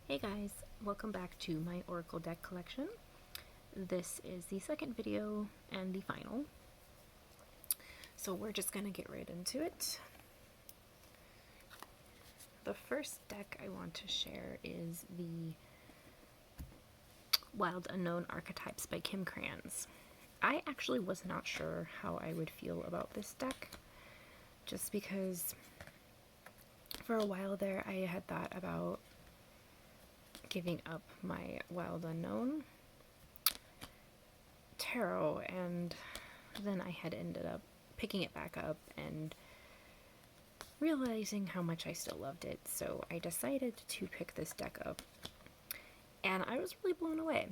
Hey guys, welcome back to my Oracle deck collection. This is the second video and the final. So we're just gonna get right into it. The first deck I want to share is the Wild Unknown Archetypes by Kim Krans. I actually was not sure how I would feel about this deck, just because for a while there I had thought about giving up my Wild Unknown tarot, and then I had ended up picking it back up and realizing how much I still loved it, so I decided to pick this deck up, and I was really blown away.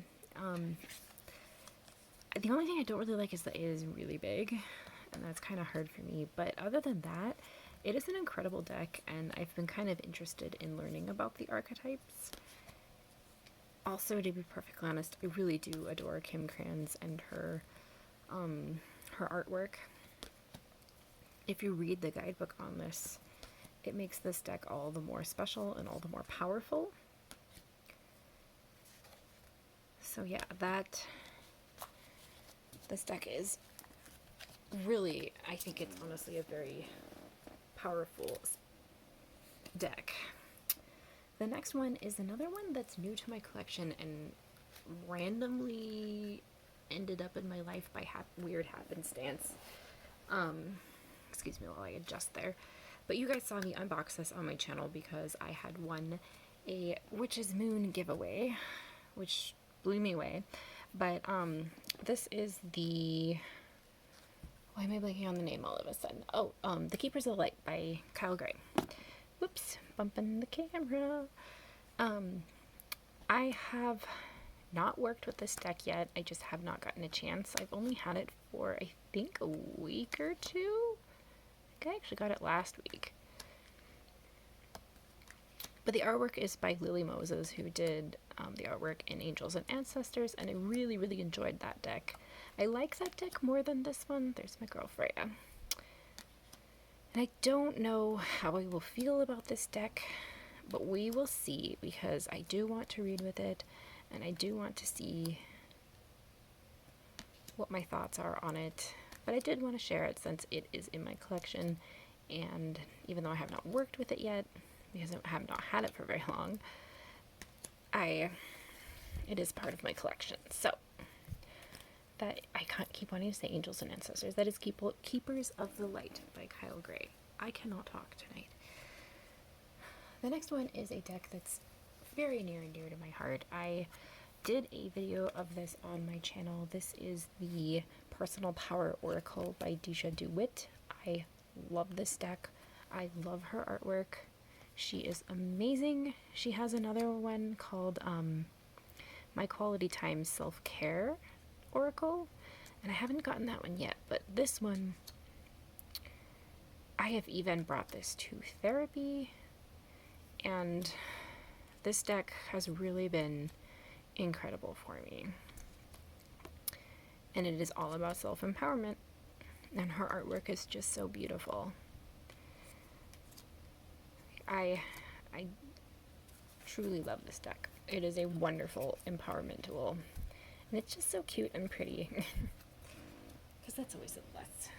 The only thing I don't really like is that it is really big, and that's kind of hard for me, but other than that, it is an incredible deck, and I've been kind of interested in learning about the archetypes. Also, to be perfectly honest, I really do adore Kim Krans and her artwork. If you read the guidebook on this, it makes this deck all the more special and all the more powerful. So yeah, this deck is really, I think it's honestly a very powerful deck. The next one is another one that's new to my collection and randomly ended up in my life by weird happenstance. Excuse me while I adjust there. But you guys saw me unbox this on my channel because I had won a Witch's Moon giveaway, which blew me away. But this is the... Why am I blanking on the name all of a sudden? Oh, The Keepers of the Light by Kyle Gray. Whoops, bumping the camera. I have not worked with this deck yet. I just have not gotten a chance. I've only had it for, I think, a week or two. I think I actually got it last week. But the artwork is by Lily Moses, who did the artwork in Angels and Ancestors, and I really, really enjoyed that deck. I like that deck more than this one. There's my girl Freya. And I don't know how I will feel about this deck, but we will see, because I do want to read with it, and I do want to see what my thoughts are on it. But I did want to share it since it is in my collection, and even though I have not worked with it yet, because I have not had it for very long, it is part of my collection. So that I can't keep wanting to say Angels and Ancestors. That is Keepers of the Light by Kyle Gray. I cannot talk tonight. The next one is a deck that's very near and dear to my heart. I did a video of this on my channel. This is the Personal Power Oracle by Deja DeWitt. I love this deck. I love her artwork. She is amazing. She has another one called My Quality Time Self-Care Oracle, and I haven't gotten that one yet, but this one, I have even brought this to therapy, and this deck has really been incredible for me. And it is all about self-empowerment, and her artwork is just so beautiful. I truly love this deck. It is a wonderful empowerment tool. And it's just so cute and pretty. Because that's always a plus.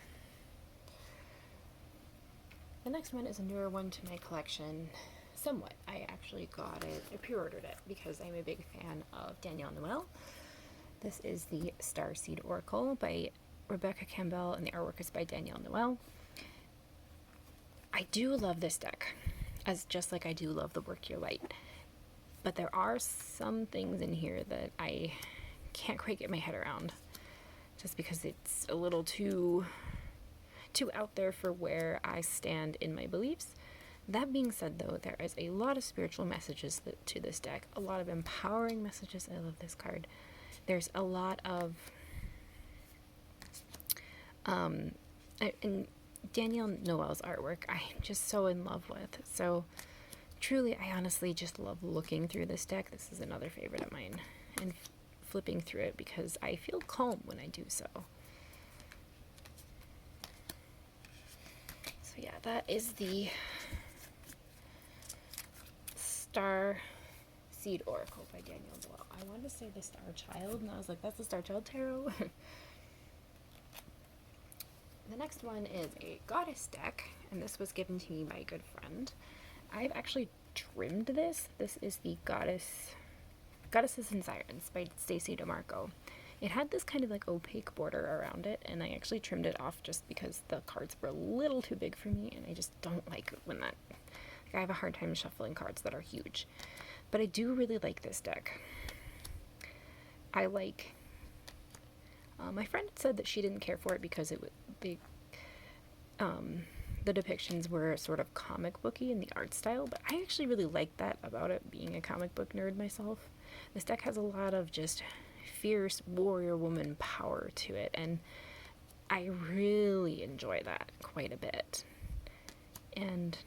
The next one is a newer one to my collection. Somewhat. I actually got it, I pre-ordered it, because I'm a big fan of Danielle Noel. This is the Starseed Oracle by Rebecca Campbell, and the artwork is by Danielle Noel. I do love this deck, just like I do love the Work Your Light. But there are some things in here that I can't quite get my head around, just because it's a little too out there for where I stand in my beliefs. That being said, though, there is a lot of spiritual messages to this deck, a lot of empowering messages. I love this card. There's a lot of and Danielle Noel's artwork I'm just so in love with. So truly, I honestly just love looking through this deck. This is another favorite of mine, and flipping through it, because I feel calm when I do so. So yeah, that is the Starseed Seed Oracle by Daniel Dwell. I wanted to say the Star Child, and I was like, that's the Star Child Tarot. The next one is a Goddess deck, and this was given to me by a good friend. I've actually trimmed this. This is the Goddesses and Sirens by Stacey DeMarco. It had this kind of like opaque border around it, and I actually trimmed it off just because the cards were a little too big for me, and I just don't like when that... Like, I have a hard time shuffling cards that are huge. But I do really like this deck. I like... my friend said that she didn't care for it because the depictions were sort of comic booky in the art style, but I actually really like that about it, being a comic book nerd myself. This deck has a lot of just fierce warrior woman power to it, and I really enjoy that quite a bit. And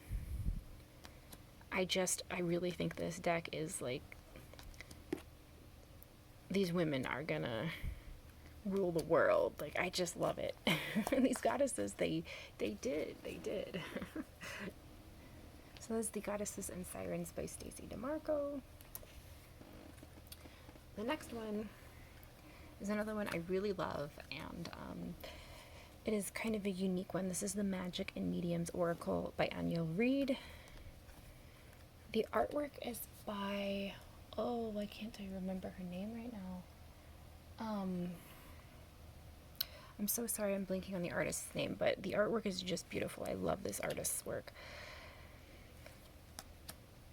I really think this deck is like, these women are gonna rule the world. Like, I just love it. These goddesses, they did. So this is the Goddesses and Sirens by Stacey DeMarco. The next one is another one I really love, and it is kind of a unique one. This is the Magic and Mediums Oracle by Anya Reed. The artwork is by, oh, why can't I remember her name right now? I'm so sorry, I'm blanking on the artist's name, but the artwork is just beautiful. I love this artist's work.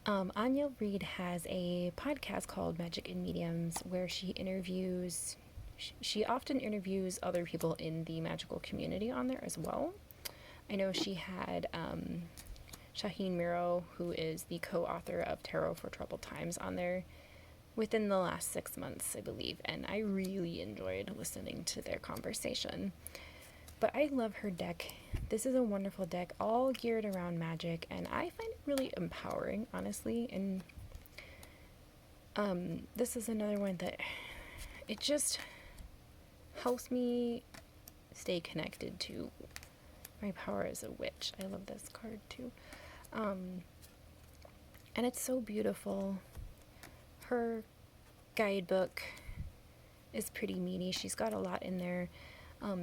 Anya Reed has a podcast called Magic and Mediums where she often interviews other people in the magical community on there as well. I know she had Shaheen Miro, who is the co-author of Tarot for Troubled Times, on there within the last 6 months, I believe, and I really enjoyed listening to their conversation. But I love her deck. This is a wonderful deck, all geared around magic, and I find it really empowering, honestly. And this is another one that it just helps me stay connected to my power as a witch. I love this card too. And it's so beautiful. Her guidebook is pretty meaty. She's got a lot in there.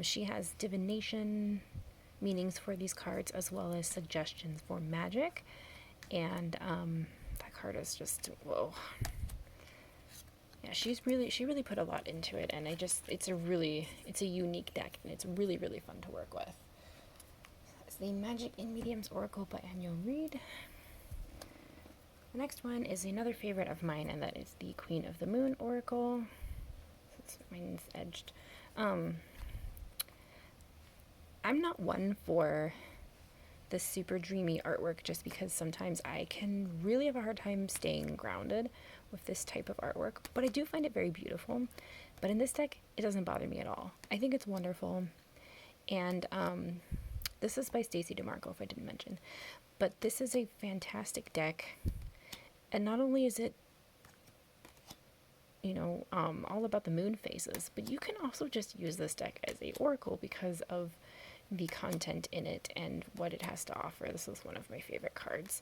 She has divination meanings for these cards, as well as suggestions for magic. And that card is just, whoa. Yeah, she really put a lot into it, and it's a unique deck, and it's really, really fun to work with. It's the Magic and Mediums Oracle by Anya Reed. The next one is another favorite of mine, and that is the Queen of the Moon Oracle. Mine's edged. I'm not one for the super dreamy artwork, just because sometimes I can really have a hard time staying grounded with this type of artwork, but I do find it very beautiful. But in this deck, it doesn't bother me at all. I think it's wonderful. And this is by Stacey DeMarco, if I didn't mention. But this is a fantastic deck. And not only is it, all about the moon phases, but you can also just use this deck as a oracle because of the content in it and what it has to offer. This is one of my favorite cards.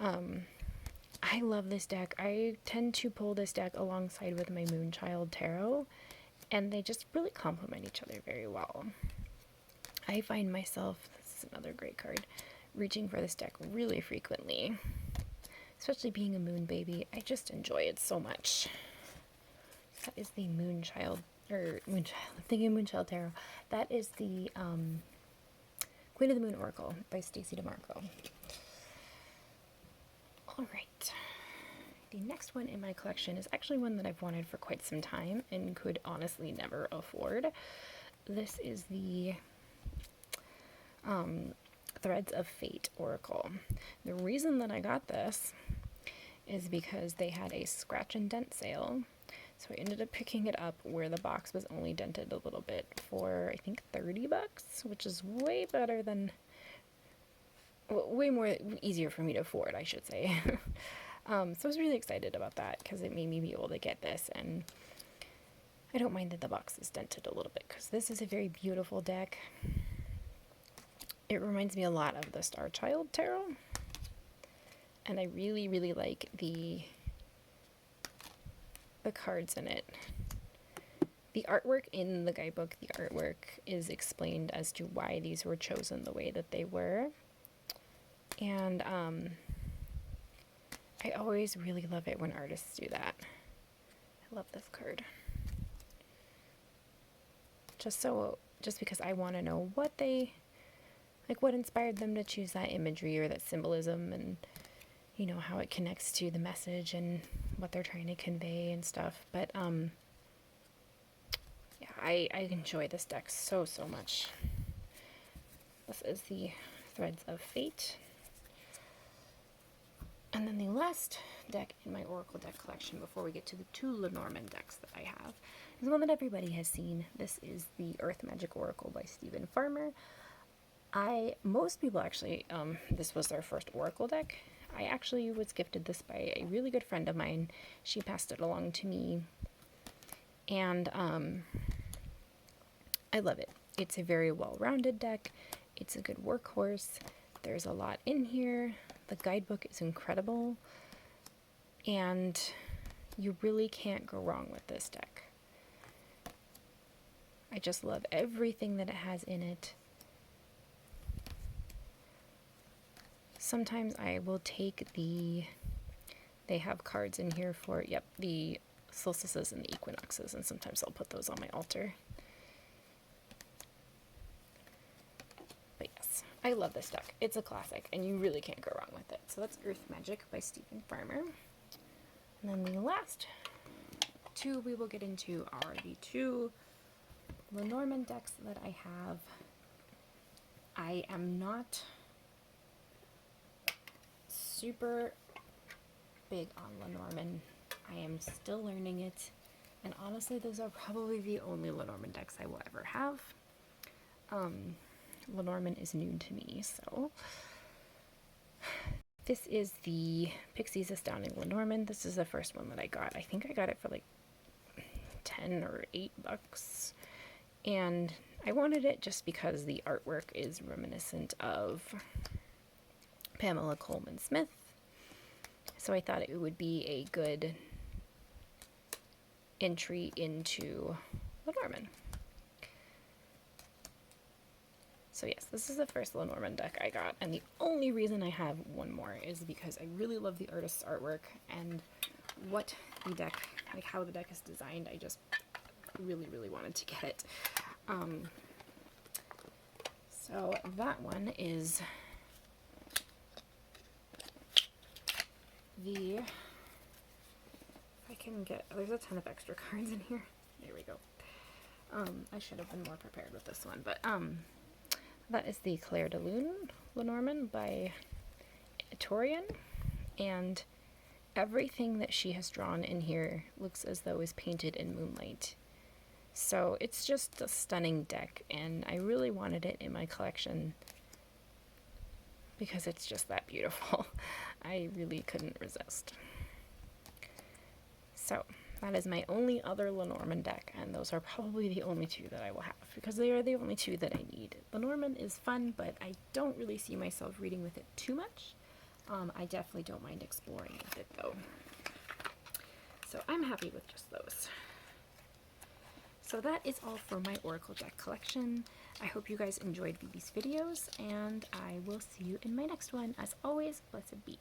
I love this deck. I tend to pull this deck alongside with my Moonchild Tarot, and they just really complement each other very well. I find myself, this is another great card, reaching for this deck really frequently. Especially being a moon baby, I just enjoy it so much. That is the Moonchild Tarot. That is the Queen of the Moon Oracle by Stacey DeMarco. Alright. The next one in my collection is actually one that I've wanted for quite some time and could honestly never afford. This is the Threads of Fate Oracle. The reason that I got this is because they had a scratch and dent sale. So I ended up picking it up where the box was only dented a little bit for, I think, $30, which is way better than, way more easier for me to afford, I should say. So I was really excited about that because it made me be able to get this, and I don't mind that the box is dented a little bit because this is a very beautiful deck. It reminds me a lot of the Star Child Tarot, and I really, really like the the cards in it. The artwork in the guidebook, the artwork is explained as to why these were chosen the way that they were. And I always really love it when artists do that. I love this card. Just because I want to know what they, like, what inspired them to choose that imagery or that symbolism, and, you know, how it connects to the message and what they're trying to convey and stuff. But, yeah, I enjoy this deck so much. This is the Threads of Fate. And then the last deck in my Oracle deck collection before we get to the 2 Lenormand decks that I have is one that everybody has seen. This is the Earth Magic Oracle by Stephen Farmer. Most people actually, this was their first Oracle deck. I actually was gifted this by a really good friend of mine. She passed it along to me. And I love it. It's a very well-rounded deck. It's a good workhorse. There's a lot in here. The guidebook is incredible, and you really can't go wrong with this deck. I just love everything that it has in it. Sometimes I will take they have cards in here for, the solstices and the equinoxes, and sometimes I'll put those on my altar. But yes, I love this deck. It's a classic, and you really can't go wrong with it. So that's Earth Magic by Stephen Farmer. And then the last 2 we will get into are the 2 Lenormand decks that I have. I am not super big on Lenormand. I am still learning it, and honestly, those are probably the only Lenormand decks I will ever have. Lenormand is new to me, so this is the Pixies Astounding Lenormand. This is the first one that I got. I think I got it for like 10 or $8, and I wanted it just because the artwork is reminiscent of Pamela Coleman Smith, so I thought it would be a good entry into Lenormand. So yes, this is the first Lenormand deck I got, and the only reason I have one more is because I really love the artist's artwork and what the deck, like how the deck is designed. I just really wanted to get it. So that one is if I can get, there's a ton of extra cards in here. There we go. I should have been more prepared with this one, but that is the Claire de Lune Lenormand by Torian, and everything that she has drawn in here looks as though is painted in moonlight. So it's just a stunning deck, and I really wanted it in my collection because it's just that beautiful. I really couldn't resist. So that is my only other Lenormand deck, and those are probably the only 2 that I will have, because they are the only 2 that I need. Lenormand is fun, but I don't really see myself reading with it too much. I definitely don't mind exploring with it, though. So I'm happy with just those. So that is all for my Oracle deck collection. I hope you guys enjoyed these videos, and I will see you in my next one. As always, blessed be.